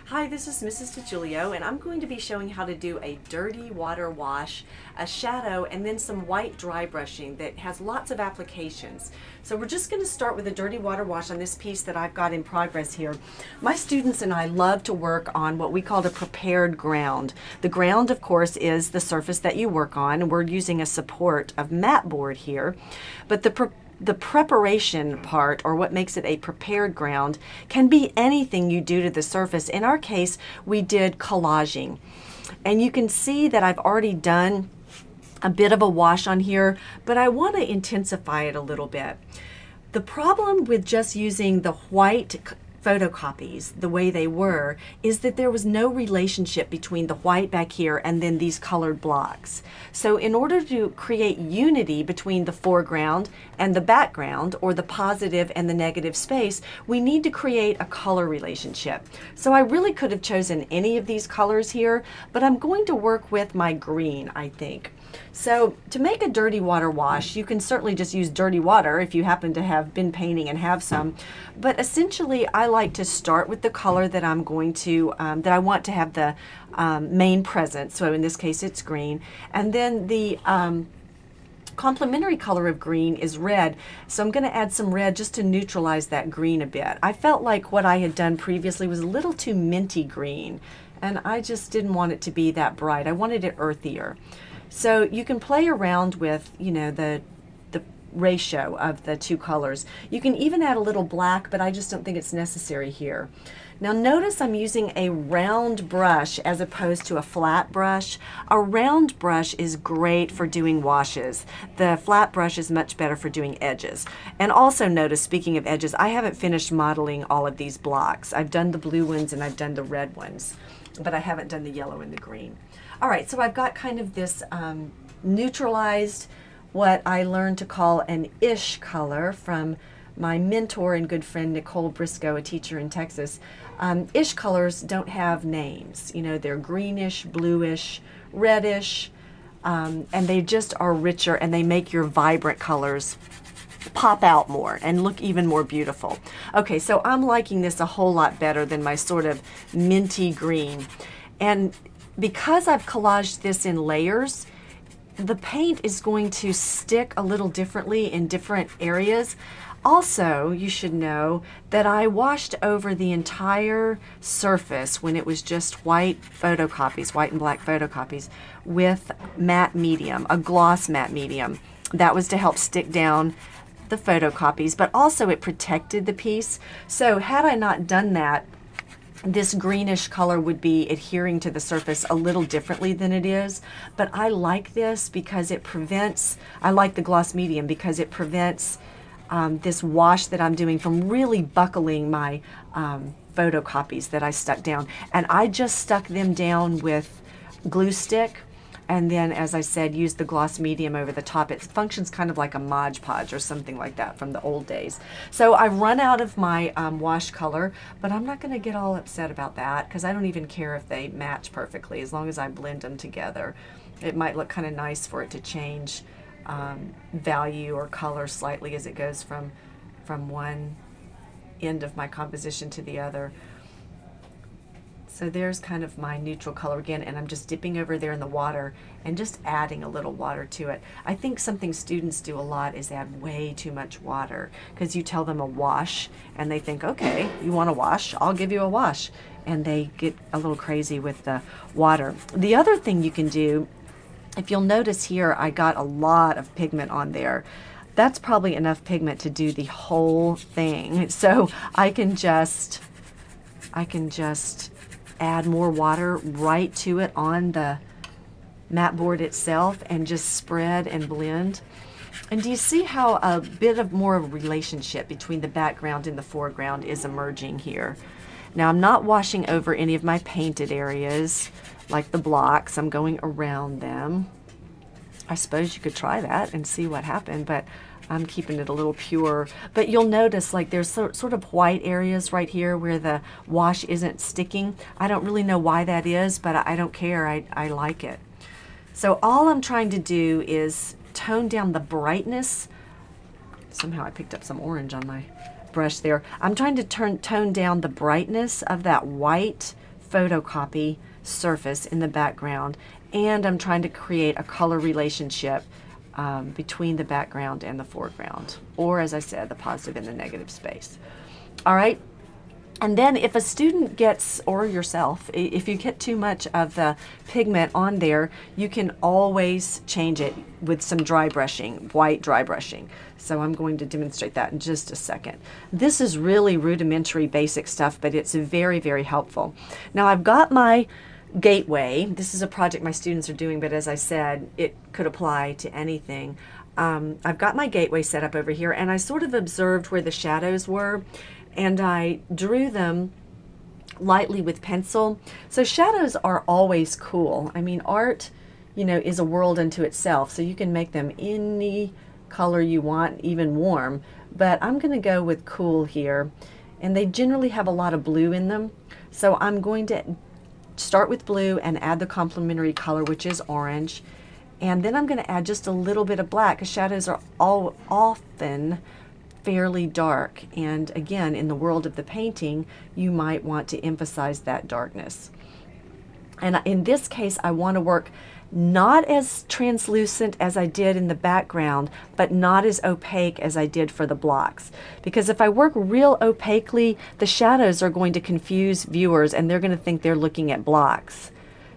Hi, this is Mrs. DiJulio, and I'm going to be showing how to do a dirty water wash, a shadow, and then some white dry brushing that has lots of applications. So we're just going to start with a dirty water wash on this piece that I've got in progress here. My students and I love to work on what we call a prepared ground. The ground, of course, is the surface that you work on, and we're using a support of mat board here. But the preparation part, or what makes it a prepared ground, can be anything you do to the surface. In our case, we did collaging. And you can see that I've already done a bit of a wash on here, but I want to intensify it a little bit. The problem with just using the white photocopies the way they were is that there was no relationship between the white back here and then these colored blocks. So in order to create unity between the foreground and the background, or the positive and the negative space, we need to create a color relationship. So I really could have chosen any of these colors here, but I'm going to work with my green, I think. So to make a dirty water wash, you can certainly just use dirty water if you happen to have been painting and have some. But essentially, I like to start with the color that I'm going to, that I want to have the main present. So in this case, it's green. And then the complementary color of green is red. So I'm going to add some red just to neutralize that green a bit. I felt like what I had done previously was a little too minty green, and I just didn't want it to be that bright. I wanted it earthier. So you can play around with, you know, the ratio of the two colors. You can even add a little black, but I just don't think it's necessary here. Now notice I'm using a round brush as opposed to a flat brush. A round brush is great for doing washes. The flat brush is much better for doing edges. And also notice, speaking of edges, I haven't finished modeling all of these blocks. I've done the blue ones and I've done the red ones, but I haven't done the yellow and the green. All right, so I've got kind of this neutralized, what I learned to call an ish color from my mentor and good friend Nicole Briscoe, a teacher in Texas. Ish colors don't have names. You know, they're greenish, bluish, reddish, and they just are richer, and they make your vibrant colors pop out more and look even more beautiful. Okay, so I'm liking this a whole lot better than my sort of minty green. And because I've collaged this in layers, the paint is going to stick a little differently in different areas. Also, you should know that I washed over the entire surface when it was just white photocopies, white and black photocopies, with matte medium, a gloss matte medium. That was to help stick down the photocopies, but also it protected the piece. So had I not done that, this greenish color would be adhering to the surface a little differently than it is. But I like this because it prevents, I like the gloss medium because it prevents this wash that I'm doing from really buckling my photocopies that I stuck down. And I just stuck them down with glue stick, and then, as I said, use the gloss medium over the top. It functions kind of like a Mod Podge or something like that from the old days. So I've run out of my wash color, but I'm not going to get all upset about that because I don't even care if they match perfectly as long as I blend them together. It might look kind of nice for it to change value or color slightly as it goes from one end of my composition to the other. So there's kind of my neutral color again, and I'm just dipping over there in the water and just adding a little water to it. I think something students do a lot is add way too much water, because you tell them a wash and they think, okay, you want a wash? I'll give you a wash. And they get a little crazy with the water. The other thing you can do, if you'll notice here, I got a lot of pigment on there. That's probably enough pigment to do the whole thing. So I can just add more water right to it on the mat board itself and just spread and blend. And do you see how a bit of more of a relationship between the background and the foreground is emerging here? Now I'm not washing over any of my painted areas like the blocks. I'm going around them. I suppose you could try that and see what happened, but I'm keeping it a little pure. But you'll notice like there's sort of white areas right here where the wash isn't sticking. I don't really know why that is, but I don't care. I like it. So all I'm trying to do is tone down the brightness. Somehow I picked up some orange on my brush there. I'm trying to tone down the brightness of that white photocopy surface in the background, and I'm trying to create a color relationship between the background and the foreground, or as I said, the positive and the negative space. All right. And then if a student gets, or yourself, if you get too much of the pigment on there, you can always change it with some dry brushing, white dry brushing. So I'm going to demonstrate that in just a second. This is really rudimentary basic stuff, but it's very, very helpful. Now I've got my gateway. This is a project my students are doing, but as I said, it could apply to anything. I've got my gateway set up over here, and I sort of observed where the shadows were, and I drew them lightly with pencil. So shadows are always cool. I mean, art, you know, is a world unto itself, so you can make them any color you want, even warm, but I'm going to go with cool here, and they generally have a lot of blue in them, so I'm going to start with blue and add the complementary color, which is orange, and then I'm going to add just a little bit of black, because shadows are often fairly dark, and again, in the world of the painting, you might want to emphasize that darkness. And in this case, I want to work not as translucent as I did in the background, but not as opaque as I did for the blocks. Because if I work real opaquely, the shadows are going to confuse viewers, and they're going to think they're looking at blocks.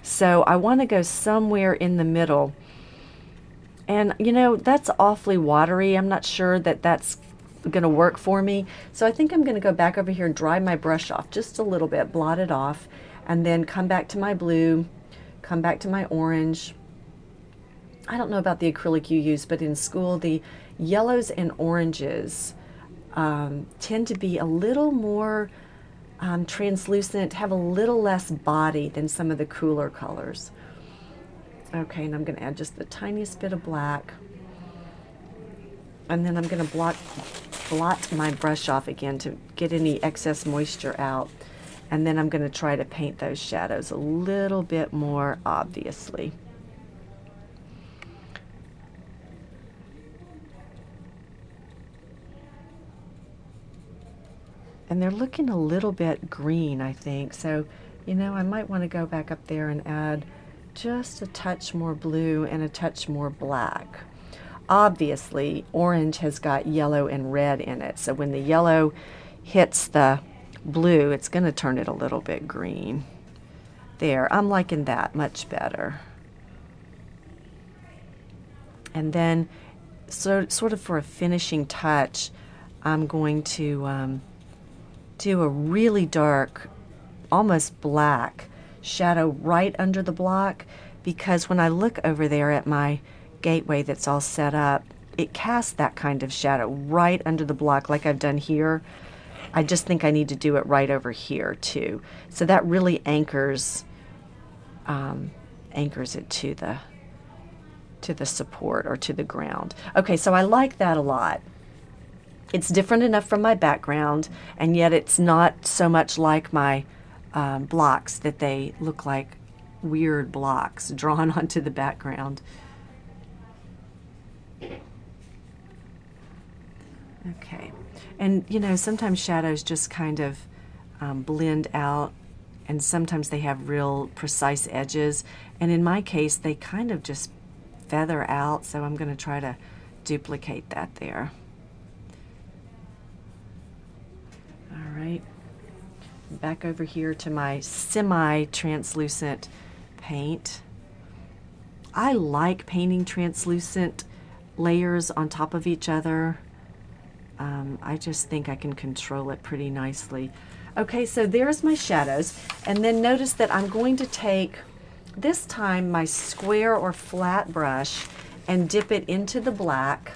So I want to go somewhere in the middle. And you know, that's awfully watery. I'm not sure that that's going to work for me. So I think I'm going to go back over here and dry my brush off just a little bit, blot it off, and then come back to my blue, come back to my orange. I don't know about the acrylic you use, but in school the yellows and oranges tend to be a little more translucent, have a little less body than some of the cooler colors. Okay, and I'm going to add just the tiniest bit of black, and then I'm going to blot my brush off again to get any excess moisture out, and then I'm going to try to paint those shadows a little bit more obviously. And they're looking a little bit green, I think, so you know, I might want to go back up there and add just a touch more blue and a touch more black. Obviously, orange has got yellow and red in it, so when the yellow hits the blue, it's going to turn it a little bit green. There, I'm liking that much better. And then, sort of for a finishing touch, I'm going to do a really dark, almost black shadow right under the block, because when I look over there at my gateway that's all set up, it casts that kind of shadow right under the block like I've done here. I just think I need to do it right over here too. So that really anchors it to the support or to the ground. Okay, so I like that a lot. It's different enough from my background, and yet it's not so much like my blocks that they look like weird blocks drawn onto the background. Okay, and you know, sometimes shadows just kind of blend out, and sometimes they have real precise edges, and in my case they kind of just feather out, so I'm going to try to duplicate that there. All right, back over here to my semi-translucent paint. I like painting translucent layers on top of each other. I just think I can control it pretty nicely. Okay, so there's my shadows, and then notice that I'm going to take, this time, my square or flat brush and dip it into the black,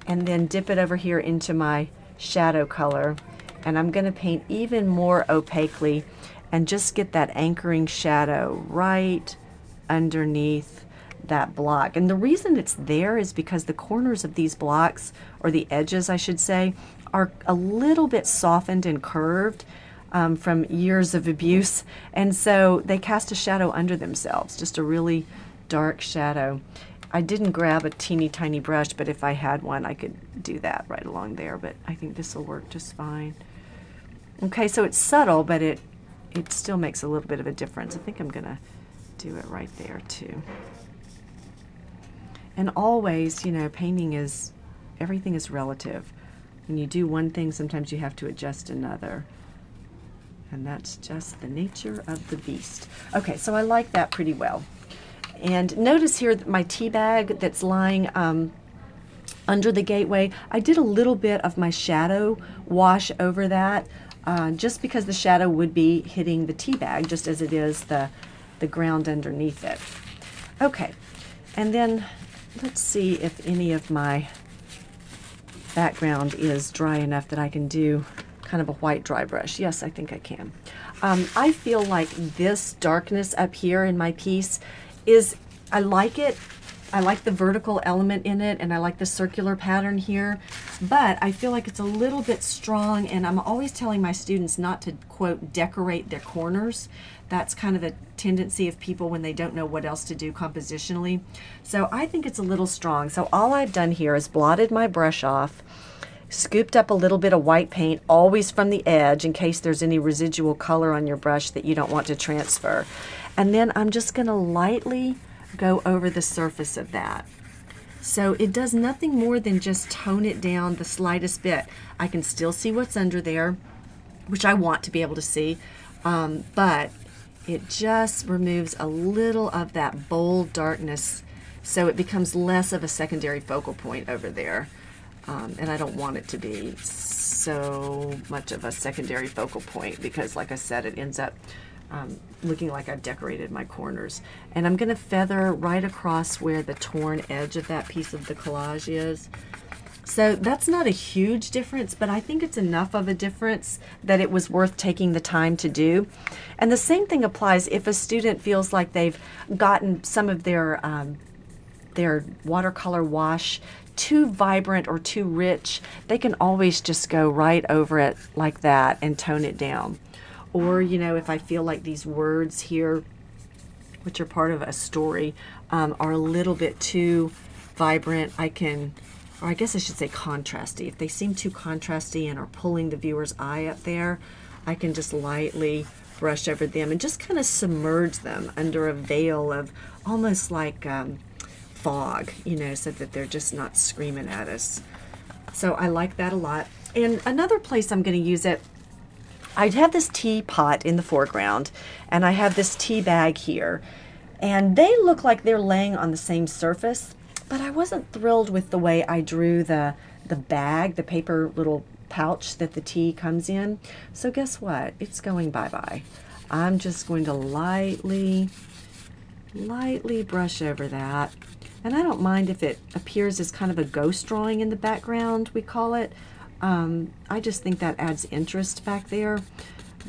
and then dip it over here into my shadow color, and I'm going to paint even more opaquely and just get that anchoring shadow right underneath that block. And the reason it's there is because the corners of these blocks, or the edges I should say, are a little bit softened and curved from years of abuse, and so they cast a shadow under themselves, just a really dark shadow. I didn't grab a teeny tiny brush, but if I had one I could do that right along there, but I think this will work just fine. Okay, so it's subtle, but it it still makes a little bit of a difference. I think I'm gonna do it right there too. And always, you know, painting is, everything is relative. When you do one thing, sometimes you have to adjust another. And that's just the nature of the beast. Okay, so I like that pretty well. And notice here that my tea bag that's lying under the gateway, I did a little bit of my shadow wash over that, just because the shadow would be hitting the tea bag, just as it is the ground underneath it. Okay, and then let's see if any of my background is dry enough that I can do kind of a white dry brush. Yes, I think I can. I feel like this darkness up here in my piece is, I like it. I like the vertical element in it, and I like the circular pattern here, but I feel like it's a little bit strong, and I'm always telling my students not to, quote, decorate their corners. That's kind of a tendency of people when they don't know what else to do compositionally. So I think it's a little strong. So all I've done here is blotted my brush off, scooped up a little bit of white paint, always from the edge in case there's any residual color on your brush that you don't want to transfer. And then I'm just gonna lightly go over the surface of that. So it does nothing more than just tone it down the slightest bit. I can still see what's under there, which I want to be able to see, but it just removes a little of that bold darkness, so it becomes less of a secondary focal point over there. And I don't want it to be so much of a secondary focal point because, like I said, it ends up looking like I've decorated my corners. And I'm going to feather right across where the torn edge of that piece of the collage is. So that's not a huge difference, but I think it's enough of a difference that it was worth taking the time to do. And the same thing applies if a student feels like they've gotten some of their watercolor wash too vibrant or too rich. They can always just go right over it like that and tone it down. Or, you know, if I feel like these words here, which are part of a story, are a little bit too vibrant, I can, or I guess I should say contrasty. If they seem too contrasty and are pulling the viewer's eye up there, I can just lightly brush over them and just kind of submerge them under a veil of almost like fog, you know, so that they're just not screaming at us. So I like that a lot. And another place I'm going to use it, I have this teapot in the foreground, and I have this tea bag here, and they look like they're laying on the same surface, but I wasn't thrilled with the way I drew the bag, the paper little pouch that the tea comes in. So guess what? It's going bye-bye. I'm just going to lightly brush over that. And I don't mind if it appears as kind of a ghost drawing in the background, we call it. I just think that adds interest back there.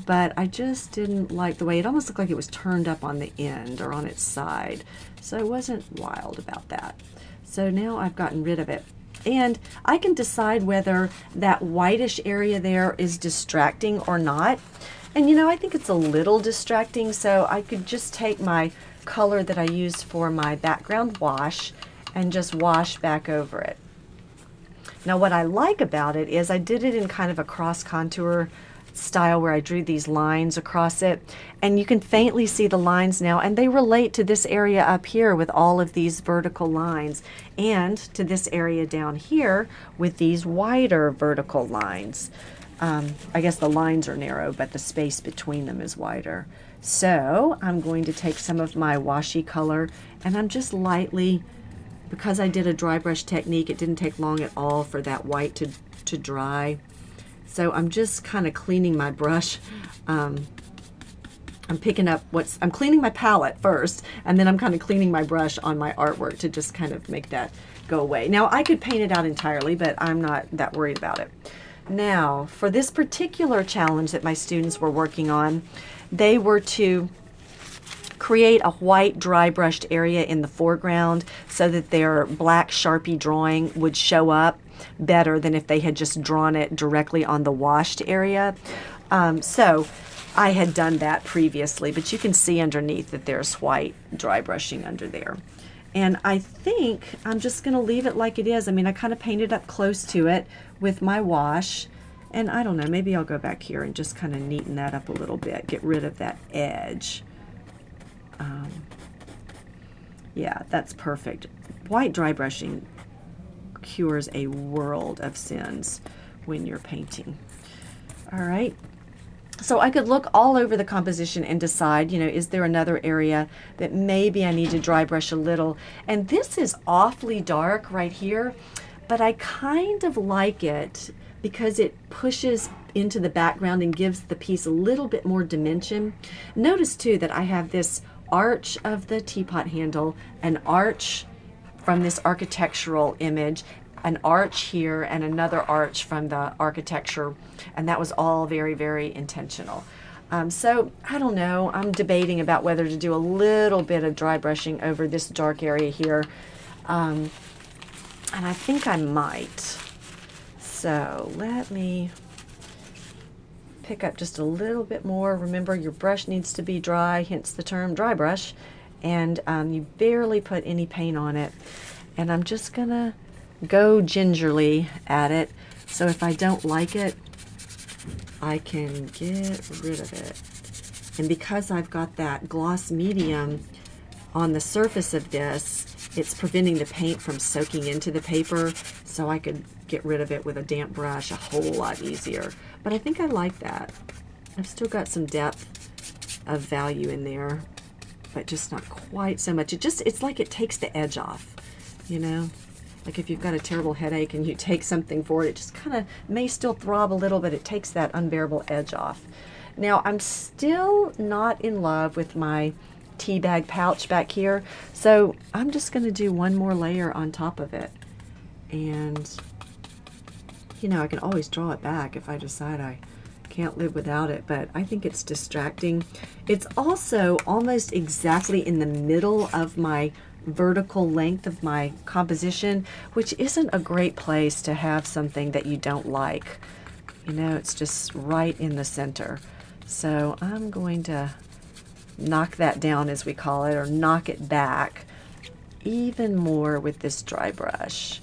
But I just didn't like the way it almost looked like it was turned up on the end or on its side. So I wasn't wild about that. So now I've gotten rid of it. And I can decide whether that whitish area there is distracting or not. And you know, I think it's a little distracting, so I could just take my color that I used for my background wash and just wash back over it. Now what I like about it is I did it in kind of a cross contour style where I drew these lines across it, and you can faintly see the lines now, and they relate to this area up here with all of these vertical lines, and to this area down here with these wider vertical lines. I guess the lines are narrow, but the space between them is wider. So I'm going to take some of my washi color, and I'm just lightly, because I did a dry brush technique, it didn't take long at all for that white to dry. So I'm just kind of cleaning my brush. I'm cleaning my palette first, and then I'm kind of cleaning my brush on my artwork to just kind of make that go away. Now I could paint it out entirely, but I'm not that worried about it. Now for this particular challenge that my students were working on, they were to create a white dry brushed area in the foreground so that their black Sharpie drawing would show up better than if they had just drawn it directly on the washed area. So I had done that previously, but you can see underneath that there's white dry brushing under there. And I think I'm just going to leave it like it is. I mean, I kind of painted up close to it with my wash, And I don't know, maybe I'll go back here and just kind of neaten that up a little bit, get rid of that edge. Yeah, that's perfect. White dry brushing cures a world of sins when you're painting. All right. So I could look all over the composition and decide, you know, is there another area that maybe I need to dry brush a little? And this is awfully dark right here, but I kind of like it because it pushes into the background and gives the piece a little bit more dimension. Notice too that I have this arch of the teapot handle, an arch from this architectural image, an arch here, and another arch from the architecture, and that was all very, very intentional. So I don't know, I'm debating about whether to do a little bit of dry brushing over this dark area here, and I think I might. So let me pick up just a little bit more. Remember, your brush needs to be dry, hence the term dry brush, and you barely put any paint on it. And I'm just gonna go gingerly at it, so if I don't like it, I can get rid of it. And because I've got that gloss medium on the surface of this, it's preventing the paint from soaking into the paper, so I could get rid of it with a damp brush a whole lot easier. But I think I like that. I've still got some depth of value in there, but just not quite so much. It's like it takes the edge off, you know? Like if you've got a terrible headache and you take something for it, it just kind of may still throb a little, but it takes that unbearable edge off. Now, I'm still not in love with my tea bag pouch back here, so I'm just going to do one more layer on top of it. And, you know, I can always draw it back if I decide I can't live without it, but I think it's distracting. It's also almost exactly in the middle of my vertical length of my composition, which isn't a great place to have something that you don't like. You know, it's just right in the center. So I'm going to knock that down, as we call it, or knock it back even more with this dry brush.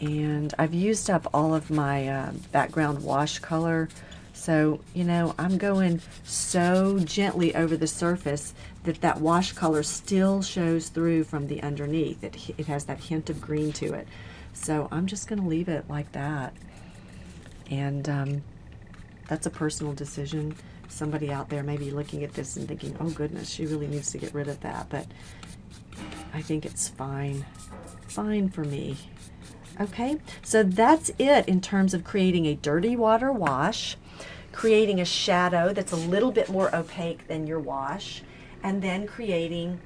And I've used up all of my background wash color, so you know, I'm going so gently over the surface that that wash color still shows through from the underneath. It has that hint of green to it. So I'm just going to leave it like that. And that's a personal decision. Somebody out there may be looking at this and thinking, oh goodness, she really needs to get rid of that. But I think it's fine. Fine for me. Okay, so that's it in terms of creating a dirty water wash, creating a shadow that's a little bit more opaque than your wash, and then creating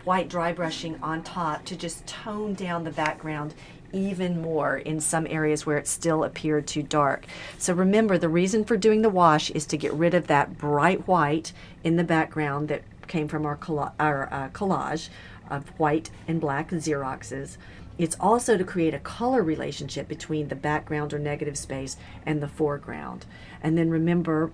white dry brushing on top to just tone down the background even more in some areas where it still appeared too dark. So remember, the reason for doing the wash is to get rid of that bright white in the background that came from our collage of white and black Xeroxes. It's also to create a color relationship between the background or negative space and the foreground. And then remember,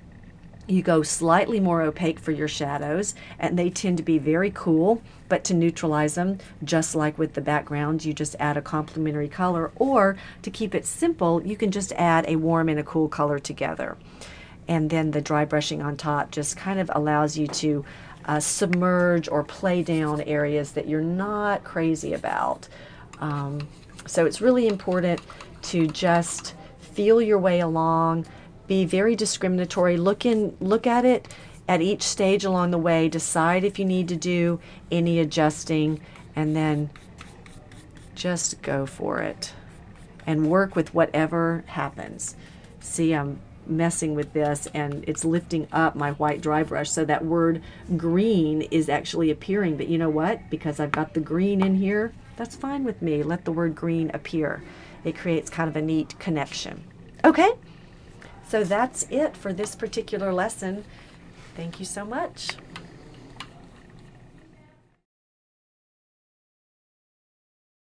you go slightly more opaque for your shadows, and they tend to be very cool, but to neutralize them, just like with the background, you just add a complementary color, or to keep it simple, you can just add a warm and a cool color together. And then the dry brushing on top just kind of allows you to submerge or play down areas that you're not crazy about. So it's really important to just feel your way along, be very discriminatory, look at it at each stage along the way, decide if you need to do any adjusting, and then just go for it and work with whatever happens. See, I'm messing with this and it's lifting up my white dry brush, so that word green is actually appearing, but you know what? Because I've got the green in here, that's fine with me. Let the word green appear. It creates kind of a neat connection. Okay, so that's it for this particular lesson. Thank you so much.